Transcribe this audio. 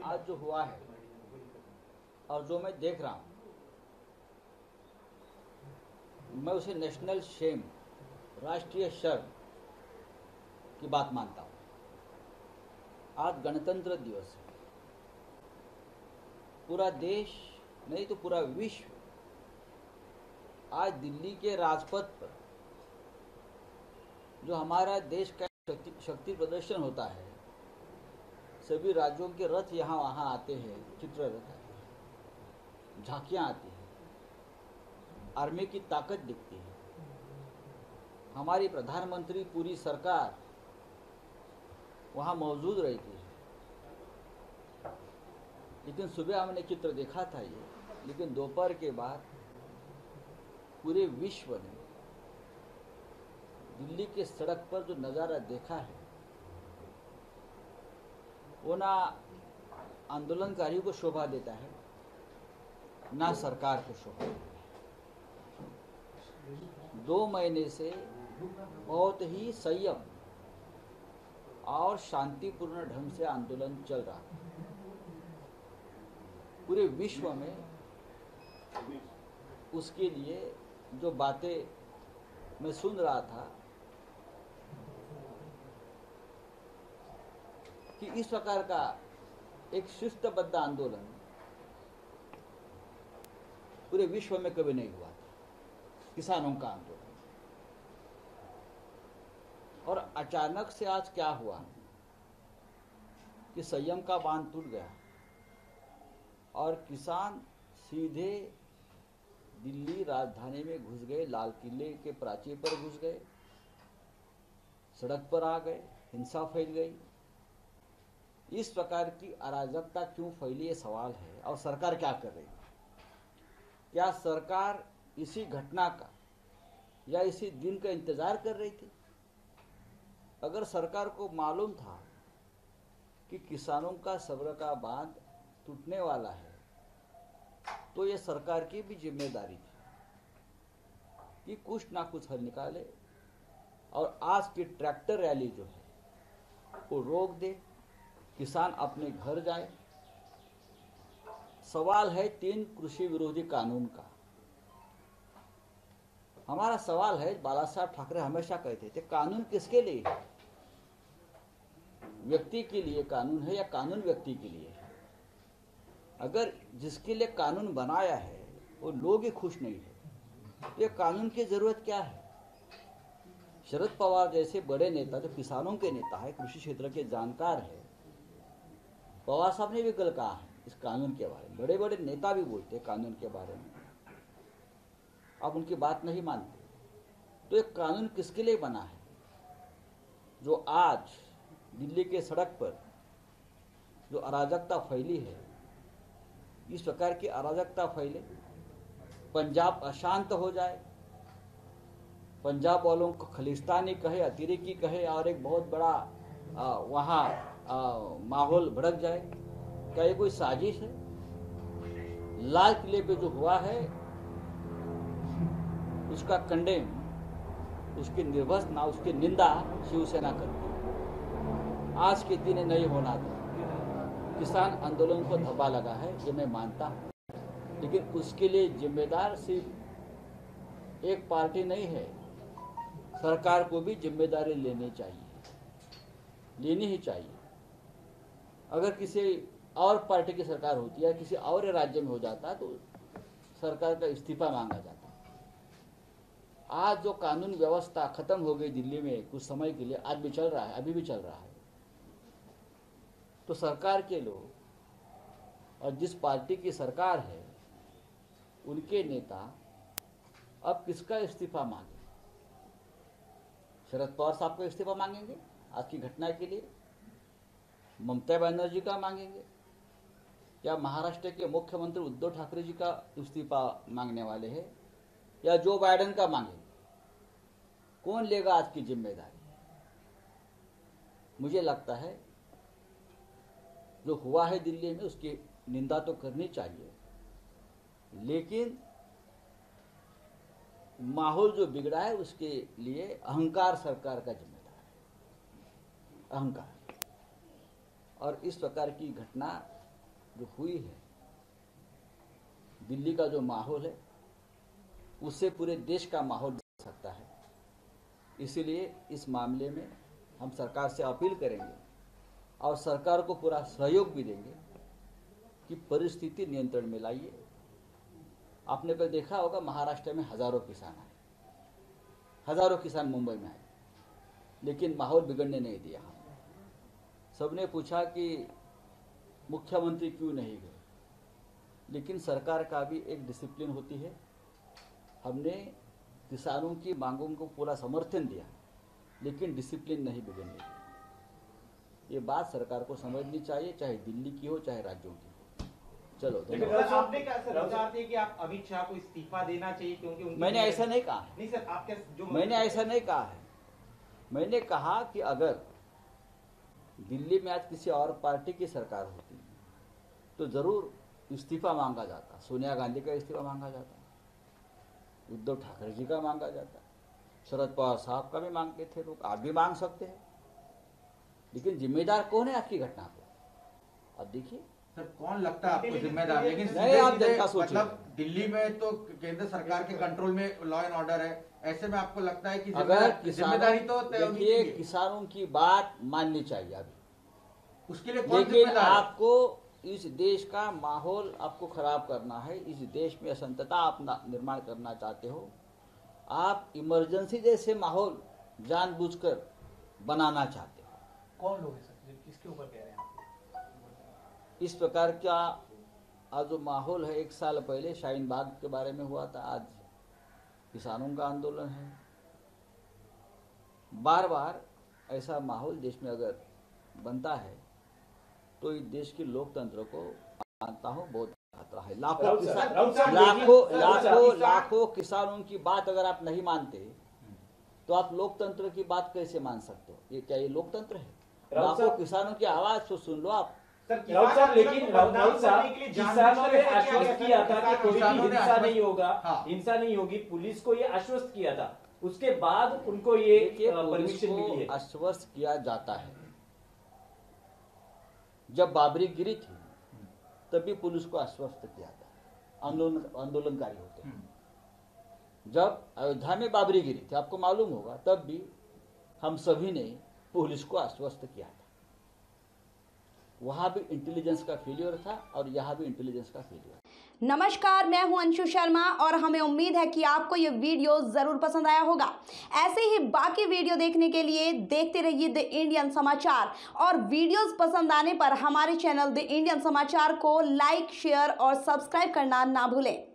आज जो हुआ है और जो मैं देख रहा हूं, मैं उसे नेशनल शेम, राष्ट्रीय शर्म की बात मानता हूं। आज गणतंत्र दिवस है। पूरा देश नहीं तो पूरा विश्व आज दिल्ली के राजपथ पर जो हमारा देश का शक्ति प्रदर्शन होता है, सभी राज्यों के रथ यहाँ वहाँ आते हैं, चित्र रथ आते हैं, झांकियाँ आती हैं, आर्मी की ताकत दिखती है, हमारी प्रधानमंत्री पूरी सरकार वहाँ मौजूद रहती है। लेकिन सुबह हमने चित्र देखा था ये, लेकिन दोपहर के बाद पूरे विश्व ने दिल्ली के सड़क पर जो नज़ारा देखा है, वो ना आंदोलनकारियों को शोभा देता है, ना सरकार को शोभा देता है। 2 महीने से बहुत ही संयम और शांतिपूर्ण ढंग से आंदोलन चल रहा है। पूरे विश्व में उसके लिए जो बातें मैं सुन रहा था कि इस प्रकार का एक शिस्तबद्ध आंदोलन पूरे विश्व में कभी नहीं हुआ था, किसानों का आंदोलन। और अचानक से आज क्या हुआ कि संयम का बांध टूट गया और किसान सीधे दिल्ली राजधानी में घुस गए, लाल किले के प्राचीर पर घुस गए, सड़क पर आ गए, हिंसा फैल गई। इस प्रकार की अराजकता क्यों फैली, ये सवाल है। और सरकार क्या कर रही है? क्या सरकार इसी घटना का या इसी दिन का इंतजार कर रही थी? अगर सरकार को मालूम था कि किसानों का सब्र का बांध टूटने वाला है, तो ये सरकार की भी जिम्मेदारी थी कि कुछ ना कुछ हल निकाले और आज की ट्रैक्टर रैली जो है वो रोक दे, किसान अपने घर जाए। सवाल है 3 कृषि विरोधी कानून का। हमारा सवाल है, बाला साहब ठाकरे हमेशा कहते थे, कानून किसके लिए है? व्यक्ति के लिए कानून है या कानून व्यक्ति के लिए है? अगर जिसके लिए कानून बनाया है वो लोग ही खुश नहीं है, तो ये कानून की जरूरत क्या है? शरद पवार जैसे बड़े नेता, जो किसानों के नेता है, कृषि क्षेत्र के जानकार है, पवार साहब ने भी कल कहा है इस कानून के बारे में। बड़े बड़े नेता भी बोलते हैं कानून के बारे में, आप उनकी बात नहीं मानते। तो एक कानून किसके लिए बना है? जो आज दिल्ली के सड़क पर जो अराजकता फैली है, इस प्रकार की अराजकता फैले, पंजाब अशांत हो जाए, पंजाब वालों को खलिस्तानी कहे, अतिरेकी कहे और एक बहुत बड़ा वहाँ माहौल भड़क जाए, क्या ये कोई साजिश है? लाल किले पे जो हुआ है उसका कंडेम, उसकी निर्भसना, उसकी निंदा शिवसेना करती है। आज के दिन नहीं होना था। किसान आंदोलन को धब्बा लगा है, ये मैं मानता हूँ, लेकिन उसके लिए जिम्मेदार सिर्फ एक पार्टी नहीं है, सरकार को भी जिम्मेदारी लेनी चाहिए, लेनी ही चाहिए। अगर किसी और पार्टी की सरकार होती है, किसी और राज्य में हो जाता तो सरकार का इस्तीफा मांगा जाता। आज जो कानून व्यवस्था खत्म हो गई दिल्ली में कुछ समय के लिए, आज भी चल रहा है, अभी भी चल रहा है, तो सरकार के लोग और जिस पार्टी की सरकार है उनके नेता अब किसका इस्तीफा मांगे? शरद पवार साहब का इस्तीफा मांगेंगे आज की घटना के लिए? ममता बनर्जी का मांगेंगे? या महाराष्ट्र के मुख्यमंत्री उद्धव ठाकरे जी का इस्तीफा मांगने वाले हैं? या जो बाइडेन का मांगेंगे? कौन लेगा आज की जिम्मेदारी? मुझे लगता है जो हुआ है दिल्ली में उसकी निंदा तो करनी चाहिए, लेकिन माहौल जो बिगड़ा है उसके लिए अहंकार सरकार का जिम्मेदार है, अहंकार। और इस प्रकार की घटना जो हुई है, दिल्ली का जो माहौल है उससे पूरे देश का माहौल बदल सकता है। इसीलिए इस मामले में हम सरकार से अपील करेंगे और सरकार को पूरा सहयोग भी देंगे कि परिस्थिति नियंत्रण में लाइए। आपने कल देखा होगा महाराष्ट्र में हजारों किसान आए, हजारों किसान मुंबई में आए, लेकिन माहौल बिगड़ने नहीं दिया। सबने पूछा कि मुख्यमंत्री क्यों नहीं गए, लेकिन सरकार का भी एक डिसिप्लिन होती है। हमने किसानों की मांगों को पूरा समर्थन दिया, लेकिन डिसिप्लिन नहीं बिगड़ने दी। ये बात सरकार को समझनी चाहिए, चाहे दिल्ली की हो चाहे राज्यों की हो। चलो, आपने कहा सर, चाहते हैं कि आप अमित शाह को इस्तीफा देना चाहिए क्योंकि मैंने ऐसा नहीं कहा है। नहीं सर, आप क्या जो मैंने ऐसा नहीं कहा है। मैंने कहा कि अगर दिल्ली में आज किसी और पार्टी की सरकार होती तो जरूर इस्तीफा मांगा जाता। सोनिया गांधी का इस्तीफा मांगा जाता, उद्धव ठाकरे जी का मांगा जाता, शरद पवार साहब का भी मांगते थे लोग, आप भी मांग सकते हैं। लेकिन जिम्मेदार कौन है आज की घटना को? अब देखिए सर, कौन लगता है आपको जिम्मेदार? लेकिन नहीं, आप जनता सोचिए। मतलब दिल्ली में तो केंद्र सरकार के कंट्रोल में लॉ एंड ऑर्डर है, ऐसे में आपको लगता है कि अगर जिम्मेदारी तो तय होनी देखिए, चाहिए। किसानों की बात माननी चाहिए अभी, उसके लिए कौन लेकिन जिम्मेदार है? आपको इस देश का माहौल आपको खराब करना है, इस देश में असंतता आप निर्माण करना चाहते हो, आप इमरजेंसी जैसे माहौल जानबूझकर बनाना चाहते हो। कौन लोग हैं सर, किसके ऊपर कह रहे हैं आप? इस प्रकार का आज जो माहौल है, 1 साल पहले शाहीन बाग के बारे में हुआ था, आज किसानों का आंदोलन है। बार बार ऐसा माहौल देश में अगर बनता है तो इस देश के लोकतंत्र को मानता हूं बहुत खतरा है। लाखों किसानों की बात अगर आप नहीं मानते तो आप लोकतंत्र की बात कैसे मान सकते हो? ये क्या ये लोकतंत्र है? लाखों किसानों की आवाज तो सुन लो आप। राउत साहब, लेकिन राउत साहब, किसानों ने आश्वस्त किया था कि कोई भी हिंसा नहीं होगा, हिंसा नहीं होगी। पुलिस को ये आश्वस्त किया था, उसके बाद उनको ये परमिशन मिली है। आश्वस्त किया जाता है। जब बाबरी गिरी थी तभी पुलिस को आश्वस्त किया था, आंदोलनकारी होते हैं। जब अयोध्या में बाबरी गिरी थी, आपको मालूम होगा, तब भी हम सभी ने पुलिस को आश्वस्त किया था। वहां भी इंटेलिजेंस का फेलियर था और यहाँ भी इंटेलिजेंस का फेलियर। नमस्कार, मैं हूं अंशु शर्मा और हमें उम्मीद है कि आपको ये वीडियो जरूर पसंद आया होगा। ऐसे ही बाकी वीडियो देखने के लिए देखते रहिए द इंडियन समाचार, और वीडियोस पसंद आने पर हमारे चैनल द इंडियन समाचार को लाइक, शेयर और सब्सक्राइब करना ना भूलें।